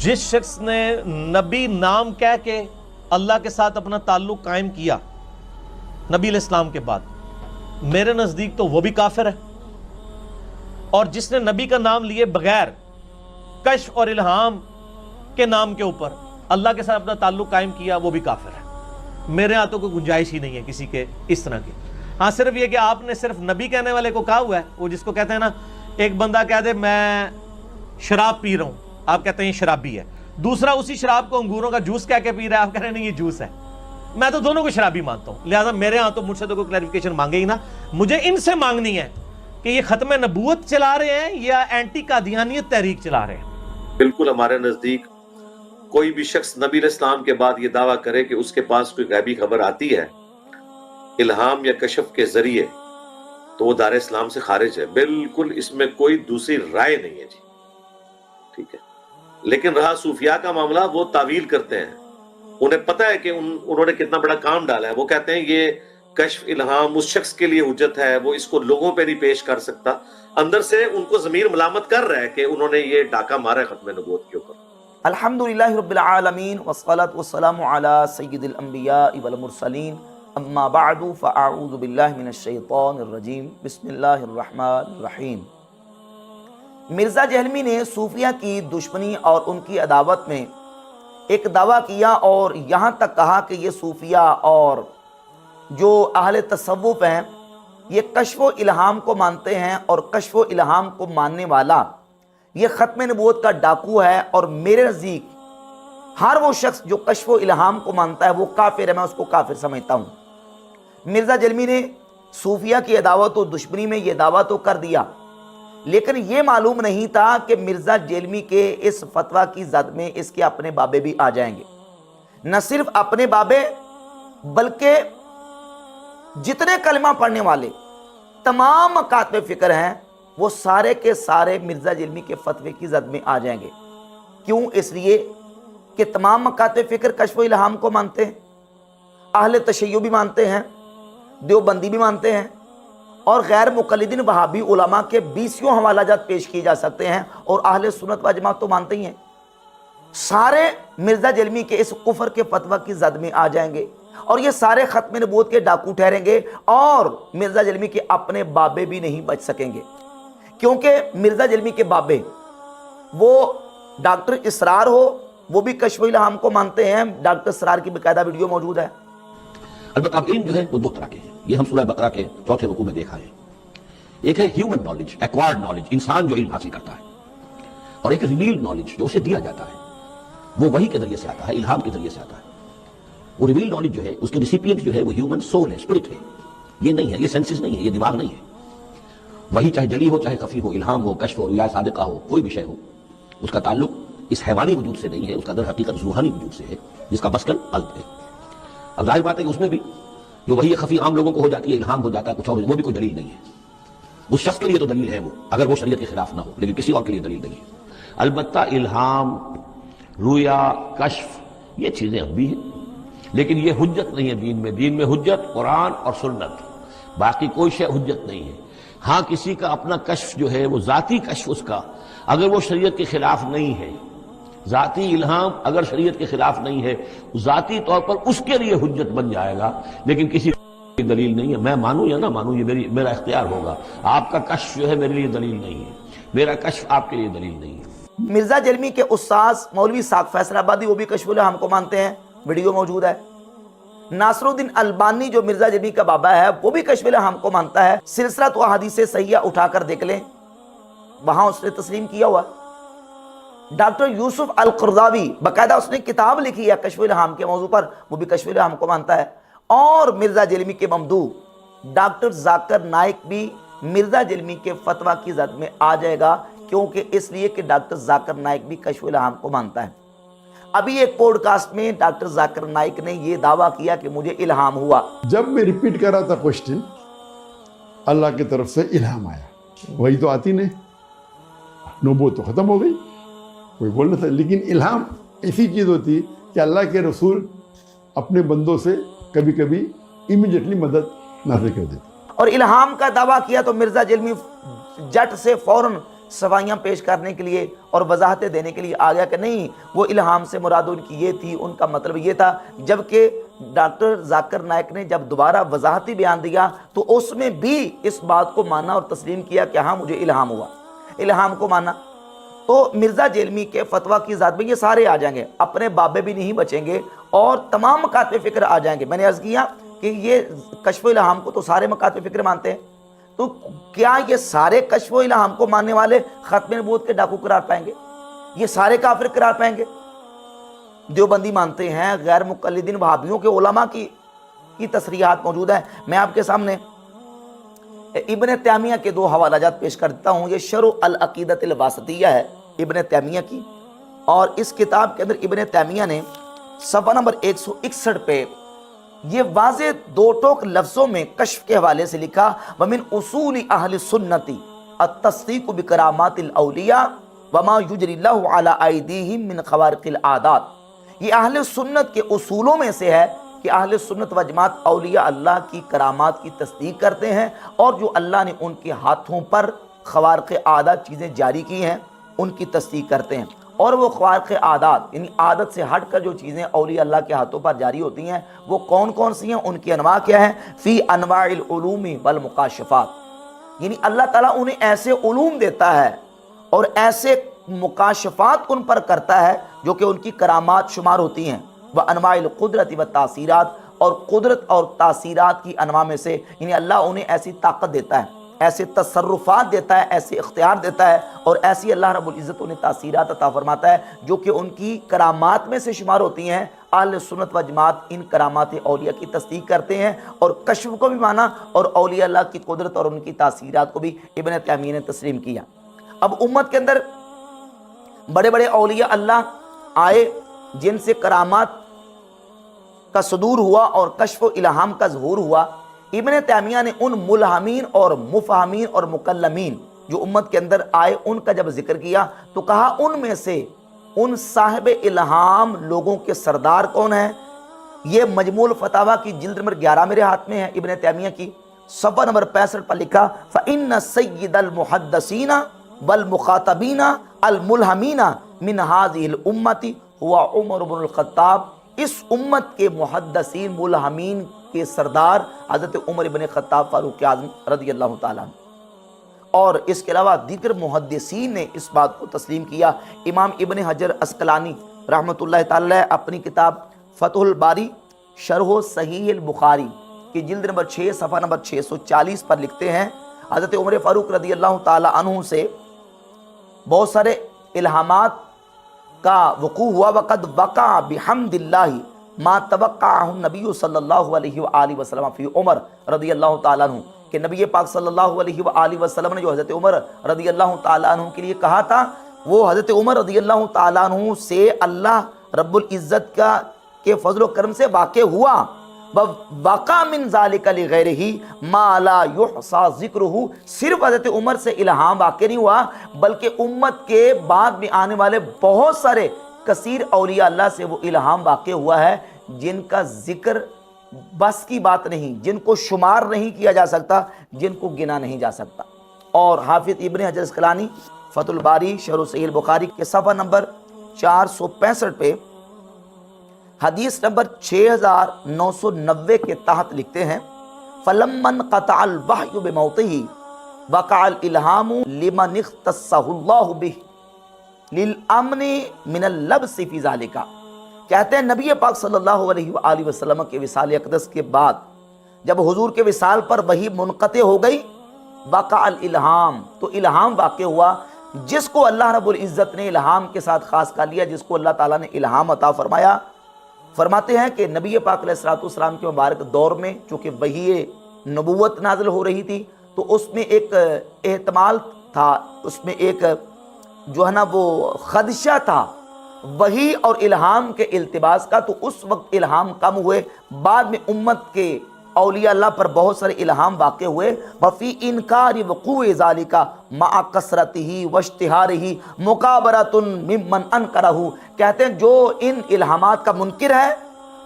जिस शख्स ने नबी नाम कह के अल्लाह के साथ अपना ताल्लुक कायम किया नबी अलैहिस्सलाम के बाद, मेरे नज़दीक तो वो भी काफिर है। और जिसने नबी का नाम लिए बगैर कश्फ और इल्हाम के नाम के ऊपर अल्लाह के साथ अपना ताल्लुक कायम किया, वो भी काफिर है। मेरे यहाँ तो कोई गुंजाइश ही नहीं है किसी के इस तरह की। हाँ, सिर्फ ये कि आपने सिर्फ नबी कहने वाले को कहा हुआ है, वो जिसको कहते हैं ना, एक बंदा कह दे मैं शराब पी रहा हूँ, आप कहते हैं ये शराबी है। दूसरा उसी शराब को अंगूरों का जूस कह के पी रहा है, आप कह रहे हैं नहीं ये जूस है। मैं तो दोनों को शराबी मानता हूँ, लिहाजा मेरे यहाँ तो मुझसे तो कोई क्लैरिफिकेशन मांगे ही ना। मुझे इनसे मांगनी है कि ये खत्म नबूवत चला रहे हैं या एंटी कादियानियत तहरीक चला रहे हैं। बिल्कुल हमारे नजदीक कोई भी शख्स नबी अलैहिस्सलाम के बाद ये दावा करे कि उसके पास कोई गैबी खबर आती है इल्हाम या कशफ के जरिए, तो वो दार इस्लाम से खारिज है। बिल्कुल इसमें कोई दूसरी राय नहीं है जी, ठीक है। लेकिन रहा सूफिया का मामला, वो तावील करते हैं। उन्हें पता है कि उन्होंने कितना बड़ा काम डाला है। वो कहते हैं ये कश्फ इल्हाम उस शख्स के लिए हुज्जत है, वो इसको लोगों पे नहीं पेश कर सकता। अंदर से उनको ज़मीर मलामत कर रहा है कि उन्होंने ये डाका मारा है खत्म नबूवत के ऊपर। अल्हम्दुलिल्लाहि रब्बिल आलमीन वस्सलातु वस्सलामु अला सय्यिदिल अंबिया वल मुरसलीन अम्मा बअदु फअऊज़ु बिल्लाहि मिनश शैतानिर रजीम बिस्मिल्लाहिर रहमानिर रहीम। मिर्ज़ा जहलमी ने सूफिया की दुश्मनी और उनकी अदावत में एक दावा किया और यहाँ तक कहा कि ये सूफिया और जो अहले तसव्वुफ हैं ये कश्फ़ इल्हाम को मानते हैं, और कश्फ़ इल्हाम को मानने वाला ये ख़त्म नबूवत का डाकू है। और मेरे नज़दीक हर वो शख्स जो कश्फ़ इल्हाम को मानता है वो काफिर है, मैं उसको काफिर समझता हूँ। मिर्ज़ा जहलमी ने सूफिया की अदावत और दुश्मनी में ये दावा तो कर दिया, लेकिन ये मालूम नहीं था कि मिर्ज़ा जहलमी के इस फतवा की जद में इसके अपने बाबे भी आ जाएंगे। न सिर्फ अपने बाबे बल्कि जितने कलमा पढ़ने वाले तमाम मकातबे फ़िक्र हैं वो सारे के सारे मिर्ज़ा जहलमी के फतवे की जद में आ जाएंगे। क्यों? इसलिए कि तमाम मकातबे फ़िक्र कश्फ़ इल्हाम को मानते हैं, अहले तशय्यो भी मानते हैं, देवबंदी भी मानते हैं, और गैर मुक़ल्लिदीन वहाबी उलमा के 20 हवालाजात पेश किए जा सकते हैं, और अहले सुन्नत व जमात तो मानते ही हैं। सारे मिर्ज़ा जहलमी के इस कुफर के फतवा की जद में आ जाएंगे और ये सारे ख़त्म नबूवत के डाकू ठहरेंगे, और मिर्ज़ा जहलमी के अपने बाबे भी नहीं बच सकेंगे। क्योंकि मिर्ज़ा जहलमी के बाबे वो डॉक्टर इसरार हो, वो भी कश्फ़ इल्हाम को मानते हैं। डॉक्टर इसरार की बाकायदा वीडियो मौजूद है। अलबत्ता अब इल्म जो है वो दो तरह के हैं, ये हम सूरह बकरा के चौथे रुकू में देखा है। एक है ह्यूमन नॉलेज, एक्वायर्ड नॉलेज, इंसान जो इल्म हासिल करता है, और एक रिवील्ड नॉलेज जो उसे दिया जाता है, वो वही के जरिए से आता है, इल्हाम के जरिए से आता है। वो रिवील्ड नॉलेज जो है उसके रिसिपिएंट जो है वो ह्यूमन सोल है, स्पिरिट है, ये नहीं है, ये सेंसेस नहीं है, ये दिमाग नहीं है। वही चाहे जली हो, चाहे खफी हो, इल्हाम हो, कश्फ हो, रुया सादिका हो, कोई विषय हो, उसका ताल्लुक इस हैवानी वजूद से नहीं है, उसका दर हकीकत रूहानी वजूद से है, जिसका मस्कन कल्ब है। अब जाहिर बात है कि उसमें भी जो वही खफी आम लोगों को हो जाती है, इल्हाम हो जाता है कुछ और, वो भी कोई दलील नहीं है। उस शख्स के लिए तो दलील है वो, अगर वो शरीयत के खिलाफ ना हो, लेकिन किसी और के लिए दलील नहीं है। अलबत्ता इल्हाम, रुया, कश्फ ये चीजें अब भी हैं, लेकिन ये हुज्जत नहीं है दीन में। दीन में हुज्जत कुरान और सुन्नत, बाकी कोई शय हुज्जत नहीं है। हाँ, किसी का अपना कश्फ जो है वो जाती कश्फ उसका, अगर वो शरीयत के खिलाफ नहीं है, जाती इल्हाम अगर शरीयत के खिलाफ नहीं है, जाती तौर पर उसके लिए हुज्जत बन जाएगा, लेकिन किसी की दलील नहीं है। मैं मानूं या ना मानूं ये मेरा इख्तियार होगा। आपका कश्फ जो है मेरे लिए दलील नहीं है, मेरा कश्फ आपके लिए दलील नहीं है। मिर्ज़ा जहलमी के उस्ताद मौलवी साक़ फैसलाबादी वो भी कश्फ़ इल्हाम को मानते हैं, वीडियो मौजूद है। नासरुद्दीन अलबानी जो मिर्ज़ा जहलमी का बाबा है वो भी कश्फ़ इल्हाम को मानता है। सिलसिला तो हदीस सहीहा उठाकर देख लें, वहां उसने तस्लीम किया हुआ। डॉक्टर यूसुफ अल क़रज़ावी बाकायदा उसने किताब लिखी है कश्फ़ इल्हाम के मौजू पर, वो भी कश्फ़ इल्हाम को मानता है। और मिर्ज़ा जहलमी के ममदू डॉक्टर जाकिर नाइक भी मिर्ज़ा जहलमी के फतवा की जद में आ जाएगा, क्योंकि इसलिए कि डॉक्टर जाकिर नाइक भी कश्फ़ इल्हाम को मानता है। अभी एक पॉडकास्ट में डॉक्टर जाकिर नाइक ने यह दावा किया कि मुझे इल्हाम हुआ। जब मैं रिपीट कर रहा था क्वेश्चन, अल्लाह की तरफ से इल्हाम आया, वही तो आती नहीं, नबूवत तो खत्म हो गई, कोई बोल नहीं था। लेकिन इल्हाम ऐसी चीज़ होती कि अल्लाह के रसूल अपने बंदों से कभी कभी इमीडिएटली मदद नाज़िल कर देते। और इल्हाम का दावा किया तो मिर्ज़ा जहलमी जट से फौरन सवाइयाँ पेश करने के लिए और वजाहतें देने के लिए आ गया कि नहीं वो इल्हाम से मुराद उनकी ये थी, उनका मतलब ये था। जबकि डॉक्टर जाकिर नाइक ने जब दोबारा वजाहती बयान दिया तो उसमें भी इस बात को माना और तस्लीम किया कि हाँ मुझे इल्हाम हुआ, इल्हाम को माना। तो मिर्ज़ा जेलमी के फतवा की ज़ात में ये सारे आ जाएंगे, अपने बाबे भी नहीं बचेंगे और तमाम मकातब फ़िक्र आ जाएंगे। मैंने अर्ज़ किया कि ये कश्फ़ इल्हाम को तो सारे मकातब फ़िक्र मानते हैं, तो क्या ये सारे कश्फ़ इल्हाम को मानने वाले ख़त्म नबूवत के डाकू करार पाएंगे? ये सारे काफिर करार पाएंगे? देवबंदी मानते हैं, गैर मुक़ल्लिदीन वहाबियों के उलमा की तसरीहात मौजूद है। मैं आपके सामने इब्न तैमिया के दो हवालाजात पेश कर देता हूँ। ये शरह अल अक़ीदतुल वासितिया है इब्न तैमिया की, और इस किताब के अंदर इब्न तैमिया ने सफ़ा नंबर 161 पे ये वाज़े दो टोक लफ्ज़ों में कश्फ के हवाले से लिखा, वमिन उसूल अहल सुन्नति अत-तस्दीक़ बिकरामातिल औलिया वमा युजरिल्लाहु अला अयदीहिम मिन ख़वारिक़िल आदात। ये अहल सुन्नत के उसूलों में से है कि अहल सुन्नत व जमात औलिया अल्लाह की करामात की तस्दीक करते हैं और जो अल्लाह ने उनके हाथों पर ख़वारिक़ आदात चीज़ें जारी की हैं उनकी तस्दीक करते हैं। और वो ख़वारिक़ आदात यानी आदत से हट कर जो चीज़ें औलिया अल्लाह के हाथों पर जारी होती हैं वो कौन कौन सी हैं, उनकी अनवा क्या है? फ़ी अनवाइल उलूमी वल मुकाशफ़ात, यानी अल्लाह ताला उन्हें ऐसे उलूम देता है और ऐसे मुकाशफ़ात उन पर करता है जो कि उनकी करामात शुमार होती हैं। व अनवाइल कुदरत व तासीरात, और कुदरत और तासीरात की अनवा में से यानी अल्लाह उन्हें ऐसी ताकत देता है, ऐसे तसर्रुफ़ात देता है, ऐसे इख्तियार देता है और ऐसी अल्लाह रब्बुल इज़्ज़त उन्हें तासीरात अता फरमाता है जो कि उनकी करामात में से शुमार होती हैं। अहले सुन्नत व जमात इन करामात औलिया की तस्दीक करते हैं और कश्फ को भी माना और औलिया अल्लाह की कुदरत और उनकी तासीरात को भी इब्न तैमिया ने तस्लीम किया। अब उम्मत के अंदर बड़े बड़े औलिया अल्लाह आए जिनसे करामात का सदूर हुआ और कश्फ इल्हाम का ज़हूर हुआ। इब्न तैमिया ने उन मुल्हमीन और मुफहमीन और मुकल्लमीन जो उम्मत के अंदर आए उनका जब जिक्र किया तो कहा उनमें से उन साहिब इल्हाम लोगों के सरदार कौन है? ये मजमूल फतावा की जिल्द नंबर 11 मेरे हाथ में है इब्न तैमिया की, सफ़ा नंबर 65 पर लिखा, फ़इन्न सय्यिदल मुहद्दिसीना वल मुखातबीना अल मुल्हमीना मिन हाज़िहिल उम्मती हुवा उमर इब्नुल ख़त्ताब। इस उम्मत के मुहद्दिसीन मुल्हमीन के सरदार हज़रत उमर इब्न ख़त्ताब फ़ारूक़ आज़म रज़ियल्लाहु ताला। और इसके अलावा दीगर मुहद्दिसीन ने इस बात को तस्लीम किया। इमाम इब्न हजर अस्क़लानी रहमतुल्लाह ताला अपनी किताब फ़तहुल बारी शरह सहीह बुखारी की जिल्द नंबर 6 सफ़ा नंबर 640 पर लिखते हैं, हज़रत उमर फ़ारूक़ रज़ियल्लाहु ताला अन्हु से बहुत सारे इल्हामात का वक़ू हुआ। वक़द वक़ा बिहम्दिल्लाहि मा तवक़्क़अहु नबी सल्लल्लाहु अलैहि व आलिहि वसल्लम फ़ी उमर रज़ियल्लाहु ताला अन्हु, कि नबी पाक सल्लल्लाहु अलैहि व आलिहि वसल्लम ने जो हज़रत उमर रज़ियल्लाहु ताला अन्हु के लिए कहा था वो हज़रत उमर रज़ियल्लाहु ताला अन्हु से अल्लाह रब्बुल इज़्ज़त का के फज़ल व करम से वाक़ हुआ। वक़ा मिन ज़ालिका लिग़ैरिही मा ला युहसा ज़िक्रुहु, सिर्फ हज़रत उमर से इल्हाम वाक़ नहीं हुआ बल्कि उम्मत के बाद में आने वाले बहुत सारे कसीर औलिया अल्लाह से वो इल्हाम वाक़ हुआ है जिनका ज़िक्र बस की बात नहीं, जिनको शुमार नहीं किया जा सकता, जिनको गिना नहीं जा सकता। और हाफिज़ इब्न हजर अस्क़लानी फ़तहुल बारी शरह सहीह बुखारी के सफ़ा नंबर 465 पे हदीस नंबर 6990 के तहत लिखते हैं, फलम्मन क़तअल वहयु बिमौतिही वक़अल इल्हामु लिमन इख़्तस्सहुल्लाहु बिही लिल अमनि मिनल लब्सि फ़ी ज़ालिका। कहते हैं नबी पाक सल्लल्लाहु अलैहि वसल्लम के विसाल अक़दस के बाद जब हुजूर के विसाल पर वही मुनक़ते हो गई, वक़अल इल्हाम, तो इल्हाम वाक़ हुआ। जिसको अल्लाह रब्बुल इज़्ज़त ने इल्हाम के साथ ख़ास कर लिया, जिसको अल्लाह ताला ने इल्हाम अता फरमाया, फरमाते हैं कि नबी पाक अलैहिस्सलातु वस्सलाम के मुबारक दौर में चूँकि वही नबूवत नाज़िल हो रही थी तो उसमें एक एहतमाल था, उसमें एक जो है ना वो खदशा था वही और इल्हाम के इल्तिबास का। तो उस वक्त इल्हाम कम हुए, बाद में उम्मत के औलिया अल्लाह पर बहुत सारे इल्हाम वाक़ हुए। वफ़ी इनकार वक़ूअ ज़ालिका मा कसरतिही वश्तिहारिही मुकाबरतुन मिम्मन अनकरहु। कहते हैं जो इन इल्हामात का मुनकिर है,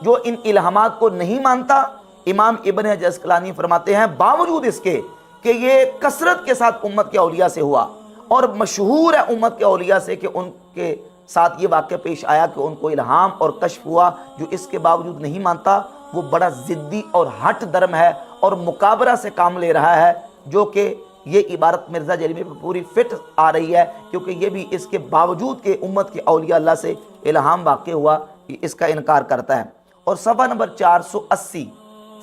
जो इन इल्हामात को नहीं मानता, इमाम इब्न हजर अस्क़लानी फरमाते हैं बावजूद इसके कि ये कसरत के साथ उम्मत के औलिया से हुआ اور مشہور ہے امت کے اولیاء سے کہ ان کے ساتھ یہ واقعہ پیش آیا کہ ان کو الہام اور کشف ہوا، جو اس کے باوجود نہیں مانتا وہ بڑا ضدی اور ہٹ درم ہے اور مکابرہ سے کام لے رہا ہے، جو کہ یہ عبارت مرزا جیلمی پر پوری فٹ آ رہی ہے، کیونکہ یہ بھی اس کے باوجود کہ امت کے اولیاء اللہ سے الہام واقع ہوا اس کا انکار کرتا ہے۔ اور صفحہ نمبر 480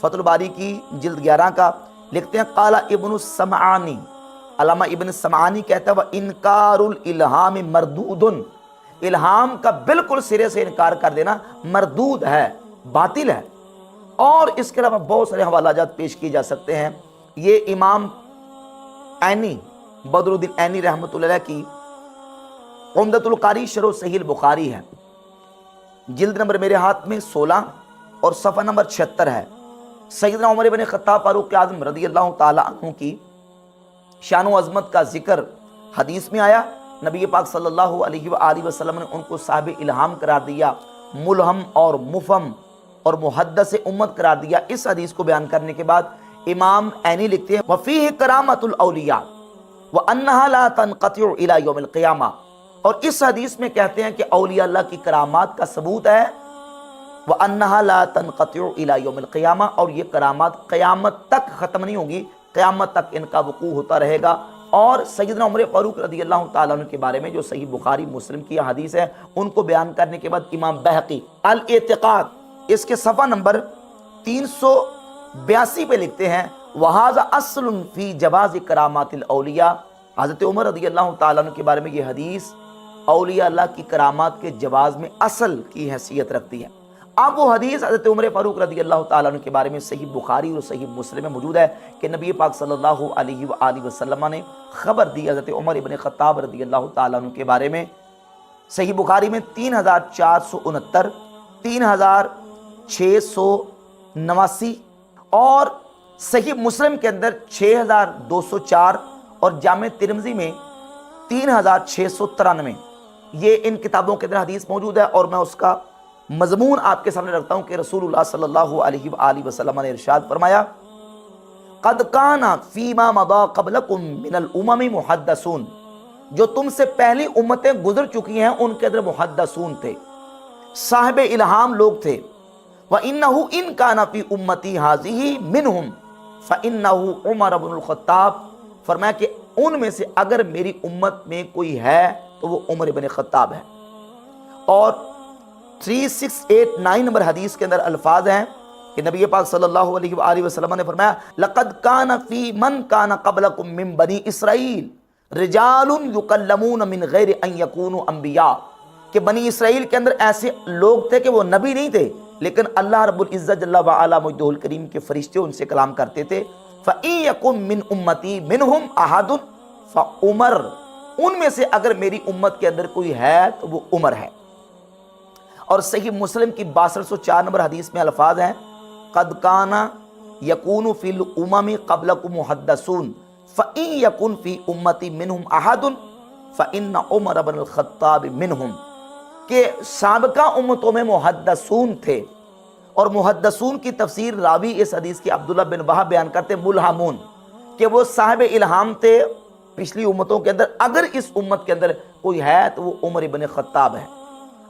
فتح الباری کی جلد 11 کا لکھتے ہیں قال ابن السمعانی، علامہ ابن السمعانی کہتا ہے وَإِنْكَارُ الْإِلْهَامِ مردود، الہام کا بالکل سرے سے انکار کر دینا مردود ہے، باطل ہے۔ اور اس کے علاوہ بہت سارے حوالہ جات پیش کیے جا سکتے ہیں۔ یہ امام عینی بدر الدین عینی رحمۃ اللہ علیہ کی عمدۃ القاری شرح صحیح البخاری ہے، جلد نمبر میرے ہاتھ میں 16 اور صفحہ نمبر 76 ہے۔ سیدنا عمر بن خطاب فاروق اعظم رضی اللہ تعالی عنہ کی شان و عظمت کا ذکر حدیث میں آیا، نبی پاک صلی اللہ علیہ وآلہ وسلم نے ان کو صاحب الہام قرار دیا، ملہم اور مفہم اور محدث امت قرار دیا۔ اس حدیث کو بیان کرنے کے بعد امام عینی لکھتے ہیں وفیہ کرامت الاولیاء وانہا لا تنقطع الی یوم القیامہ، اور اس حدیث میں کہتے ہیں کہ اولیاء اللہ کی کرامات کا ثبوت ہے وانہا لا تنقطع الی یوم القیامہ، اور یہ کرامات قیامت تک ختم نہیں ہوگی، قیامت تک ان کا وقوع ہوتا رہے گا۔ اور سیدنا عمر فاروق رضی اللہ تعالیٰ عنہ کے بارے میں جو صحیح بخاری مسلم کی حدیث ہے ان کو بیان کرنے کے بعد امام بہقی الاعتقاد اس کے صفحہ نمبر 382 پہ لکھتے ہیں وَهَذَا أَصْلٌ فِي جَوَازِ كَرَامَاتِ الْأَوْلِيَاء، حضرت عمر رضی اللہ تعالیٰ عنہ کے بارے میں یہ حدیث اولیاء اللہ کی کرامات کے جواز میں اصل کی حیثیت رکھتی ہے۔ اب وہ حدیث حضرت عمر فاروق رضی اللہ تعالیٰ عنہ کے بارے میں صحیح بخاری اور صحیح مسلم میں موجود ہے کہ نبی پاک صلی اللہ علیہ وآلہ وسلم نے خبر دی حضرت عمر ابن خطاب رضی اللہ تعالیٰ عنہ کے بارے میں، صحیح بخاری میں 3469، 3689 اور صحیح مسلم کے اندر 6204 اور جامع ترمذی میں 3693، یہ ان کتابوں کے اندر حدیث موجود ہے۔ اور میں اس کا مضمون آپ کے سامنے رکھتا ہوں کہ رسول اللہ صلی اللہ علیہ وآلہ وسلم نے ارشاد فرمایا قد کان فیما مضى قبلکم من الامم محدثون، جو تم سے پہلی امتیں گزر چکی ہیں ان کے اندر محدثون تھے، صاحب الہام لوگ تھے۔ وَإِنَّهُ إِن كَانَ فِي أُمَّتِي هَذِهِ مِنْهُمْ فَإِنَّهُ عُمَرُ بْنُ الْخَطَّابِ، فرمایا کہ ان میں سے اگر میری امت میں کوئی ہے تو وہ عمر بن خطاب ہے۔ اور 3689 نمبر حدیث کے اندر الفاظ ہیں کہ نبی پاک صلی اللہ علیہ وآلہ وسلم نے فرمایا لَقَدْ كَانَ فِي مَنْ كَانَ قَبْلَكُم مِّن بَنِي إِسْرَائِيلَ رِجَالٌ يُكَلَّمُونَ مِنْ غَيْرِ أَن يَكُونُوا أَنْبِيَاءَ، کہ بنی اسرائیل کے اندر ایسے لوگ تھے کہ وہ نبی نہیں تھے لیکن اللہ رب العزت جل وعلا مجدہ الکریم کے فرشتے ان سے کلام کرتے تھے۔ فَإِن يَكُن مِّنْ أُمَّتِي مِنْهُمْ أَحَدٌ فَعُمَرٌ، ان میں سے اگر میری امت کے اندر کوئی ہے تو وہ عمر ہے۔ اور صحیح مسلم کی 6204 نمبر حدیث میں الفاظ ہیں قد کان یکون فی الامم قبلکم محدثون فإن یکن فی امتی منہم احد فإن عمر بن الخطاب منہم، کہ سابقہ امتوں میں محدثون تھے، اور محدثون کی تفسیر راوی اس حدیث کی عبداللہ بن وہب بیان کرتے ملہمون، کہ وہ صاحب الہام تھے پچھلی امتوں کے اندر، اگر اس امت کے اندر کوئی ہے تو وہ عمر بن خطاب ہے۔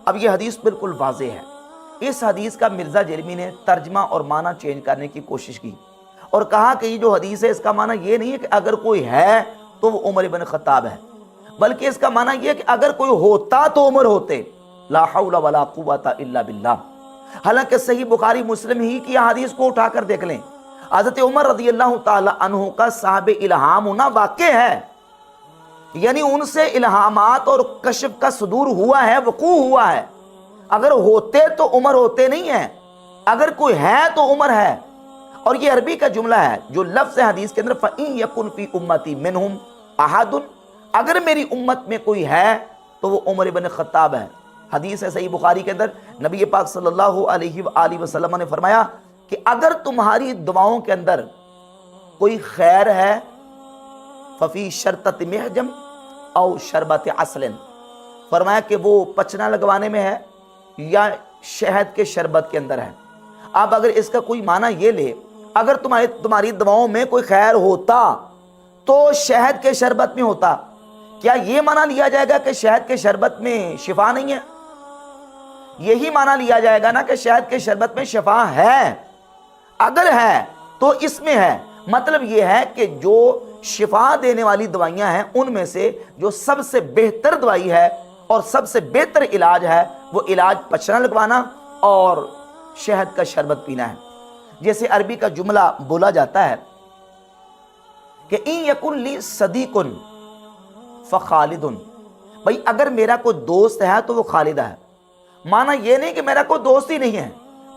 اب یہ حدیث بالکل واضح ہے۔ اس حدیث کا مرزا جرمی نے ترجمہ اور معنی چینج کرنے کی کوشش کی اور کہا کہ یہ جو حدیث ہے اس کا معنی یہ نہیں ہے کہ اگر کوئی ہے تو وہ عمر بن خطاب ہے، بلکہ اس کا معنی یہ ہے کہ اگر کوئی ہوتا تو عمر ہوتے، لا حول ولا قوت الا باللہ۔ حالانکہ صحیح بخاری مسلم ہی کی حدیث کو اٹھا کر دیکھ لیں، حضرت عمر رضی اللہ تعالی عنہ کا صاحب الہام ہونا واقع ہے، یعنی ان سے الہامات اور کشف کا صدور ہوا ہے، وقوع ہوا ہے۔ اگر ہوتے تو عمر ہوتے نہیں ہیں، اگر کوئی ہے تو عمر ہے۔ اور یہ عربی کا جملہ ہے جو لفظ حدیث کے اندر فَإِن يَكُن فِي أُمَّتِي مِنْهُمْ أَحَدٌ، اگر میری امت میں کوئی ہے تو وہ عمر بن خطاب ہے۔ حدیث ہے صحیح بخاری کے اندر نبی پاک صلی اللہ علیہ وآلہ وسلم نے فرمایا کہ اگر تمہاری دعاؤں کے اندر کوئی خیر ہے ففی شرطت محجم او شربت عسل، فرمایا کہ وہ پچنا لگوانے میں ہے یا شہد کے شربت کے اندر ہے۔ اب اگر اس کا کوئی معنی یہ لے اگر تمہاری دعاؤں میں کوئی خیر ہوتا تو شہد کے شربت میں ہوتا، کیا یہ معنی لیا جائے گا کہ شہد کے شربت میں شفا نہیں ہے؟ یہی معنی لیا جائے گا نا کہ شہد کے شربت میں شفا ہے، اگر ہے تو اس میں ہے۔ مطلب یہ ہے کہ جو شفا دینے والی دوائیاں ہیں ان میں سے جو سب سے بہتر دوائی ہے اور سب سے بہتر علاج ہے وہ علاج پچنا لگوانا اور شہد کا شربت پینا ہے۔ جیسے عربی کا جملہ بولا جاتا ہے کہ ان یکن لی صدیق فخالد، بھئی اگر میرا کوئی دوست ہے تو وہ خالد ہے۔ معنی یہ نہیں کہ میرا کوئی دوست ہی نہیں ہے،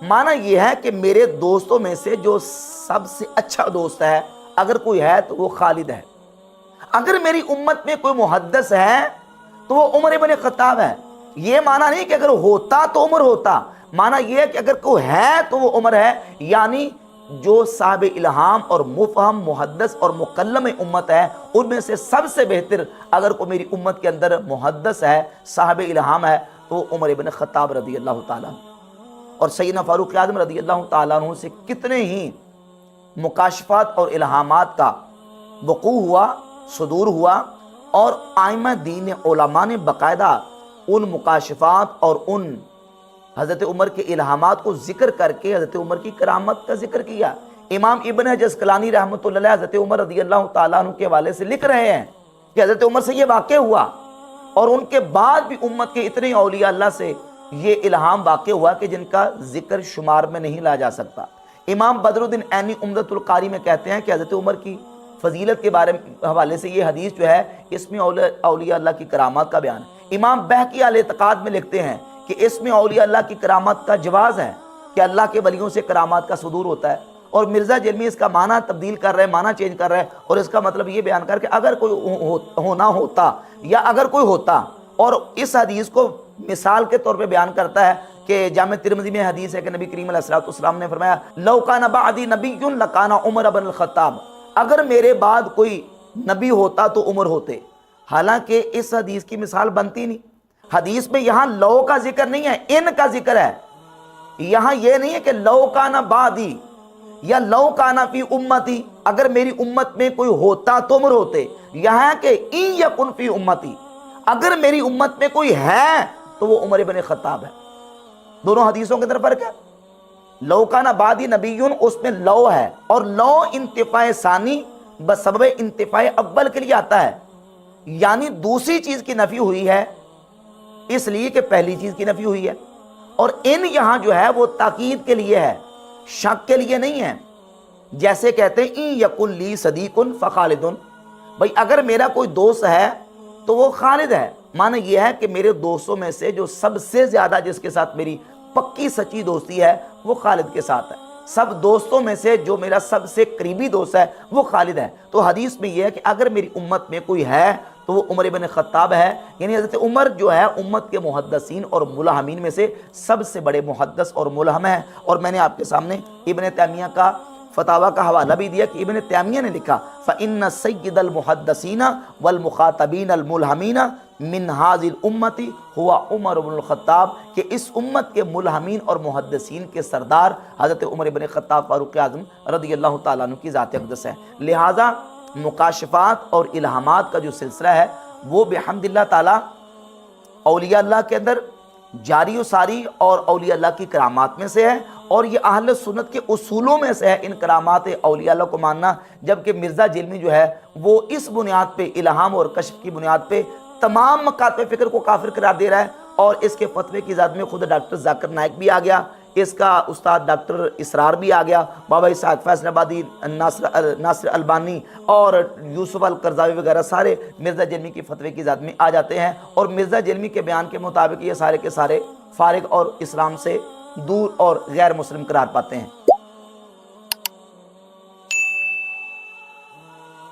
معنی یہ ہے کہ میرے دوستوں میں سے جو سب سے اچھا دوست ہے اگر کوئی ہے تو وہ خالد ہے۔ اگر میری امت میں کوئی محدث ہے تو وہ عمر بن خطاب ہے۔ یہ معنی نہیں کہ اگر ہوتا تو عمر ہوتا، معنی یہ ہے کہ اگر کوئی ہے تو وہ عمر ہے، یعنی جو صاحب الہام اور مفہم محدث اور مکلم امت ہے ان میں سے سب سے بہتر اگر کوئی میری امت کے اندر محدث ہے، صاحب الہام ہے، تو عمر بن خطاب رضی اللہ تعالیٰ عنہ۔ اور سیدنا فاروق اعظم رضی اللہ تعالیٰ عنہ سے کتنے ہی مکاشفات اور الہامات کا وقوع ہوا، صدور ہوا، اور ائمہ دین علماء نے باقاعدہ ان مکاشفات اور ان حضرت عمر کے الہامات کو ذکر کر کے حضرت عمر کی کرامت کا ذکر کیا۔ امام ابن حجر اسقلانی رحمۃ اللہ علیہ حضرت عمر رضی اللہ تعالیٰ عنہ کے حوالے سے لکھ رہے ہیں کہ حضرت عمر سے یہ واقع ہوا، اور ان کے بعد بھی امت کے اتنے اولیاء اللہ سے یہ الہام واقع ہوا کہ جن کا ذکر شمار میں نہیں لایا جا سکتا۔ امام بدر الدین عینی عمدۃ القاری میں کہتے ہیں کہ حضرت عمر کی فضیلت کے حوالے سے یہ حدیث جو ہے اس میں اولیاء اللہ کی کرامات کا بیان ہے۔ امام بہقی الاعتقاد میں لکھتے ہیں کہ اس میں اولیاء اللہ کی کرامات کا جواز ہے کہ اللہ کے ولیوں سے کرامات کا صدور ہوتا ہے، اور مرزا جلمی اس کا معنی تبدیل کر رہے ہیں، معنی چینج کر رہے ہیں، اور اس کا مطلب یہ بیان کر کہ اگر کوئی ہونا ہوتا یا اگر کوئی ہوتا، اور اس حدیث کو مثال کے طور پہ بیان کرتا ہے کہ جامع ترمذی میں حدیث ہے کہ نبی کریم علیہ الصلوۃ والسلام نے فرمایا لو کان بعدی نبی لکان عمر بن الخطاب، اگر میرے بعد کوئی نبی ہوتا تو عمر ہوتے۔ حالانکہ اس حدیث کی مثال بنتی نہیں، حدیث میں یہاں لو کا ذکر نہیں ہے، ان کا ذکر ہے۔ یہاں یہ نہیں ہے کہ لو کان بعدی یا لو کان فی امتی، اگر میری امت میں کوئی ہوتا تو عمر ہوتے، یہاں کہ ان یکن فی امتی، اگر میری امت میں کوئی ہے تو وہ عمر بن خطاب ہے۔ دونوں حدیثوں کے اندر فرق ہے۔ لو کان بعدی نبی اس میں لو ہے، اور لو انتفاع ثانی بسبب انتفاع اول کے لیے آتا ہے، یعنی دوسری چیز کی نفی ہوئی ہے اس لیے کہ پہلی چیز کی نفی ہوئی ہے۔ اور ان یہاں جو ہے وہ تاکید کے لیے ہے، شک کے لیے نہیں ہے۔ جیسے کہتے ہیں ان یکن لی صدیق فخالد، بھئی اگر میرا کوئی دوست ہے تو وہ خالد ہے، معنی یہ ہے کہ میرے دوستوں میں سے جو سب سے زیادہ جس کے ساتھ میری پکی سچی دوستی ہے وہ خالد کے ساتھ ہے۔ سب دوستوں میں سے جو میرا سب سے قریبی دوست ہے وہ خالد ہے۔ تو حدیث میں یہ ہے کہ اگر میری امت میں کوئی ہے تو وہ عمر بن خطاب ہے، یعنی حضرت عمر جو ہے امت کے محدثین اور ملہمین میں سے سب سے بڑے محدث اور ملہم ہے۔ اور میں نے آپ کے سامنے ابن تیمیہ کا فتاویٰ کا حوالہ بھی دیا کہ ابن تیمیہ نے لکھا فَإِنَّ سَيِّدَ الْمُحَدَّثِينَ وَالْمُخَاطَبِينَ الْمُلْهَمِينَ مِنْ هَذِهِ الْأُمَّةِ هُوَ عمر بن الخطاب، کہ اس امت کے ملہمین اور محدثین کے سردار حضرت عمر بن خطاب فاروق اعظم رضی اللہ تعالیٰ عنہ کی ذات اقدس ہے۔ لہٰذا مکاشفات اور الہامات کا جو سلسلہ ہے وہ بحمد اللہ تعالیٰ اولیاء اللہ کے اندر جاری و ساری اور اولیاء اللہ کی کرامات میں سے ہے، اور یہ اہل سنت کے اصولوں میں سے ہے ان کرامات اولیاء اللہ کو ماننا۔ جبکہ مرزا جلمی جو ہے وہ اس بنیاد پہ، الہام اور کشف کی بنیاد پہ، تمام مکاتب فکر کو کافر قرار دے رہا ہے، اور اس کے فتوے کی ذات میں خود ڈاکٹر ذاکر نائک بھی آ گیا، اس کا استاد ڈاکٹر اسرار بھی آ گیا، بابا اسحاق فیصل آبادی، ناصر البانی اور یوسف القرضاوی وغیرہ سارے مرزا جلمی کی فتوے کی ذات میں آ جاتے ہیں، اور مرزا جلمی کے بیان کے مطابق یہ سارے کے سارے فارغ اور اسلام سے دور اور غیر مسلم قرار پاتے ہیں۔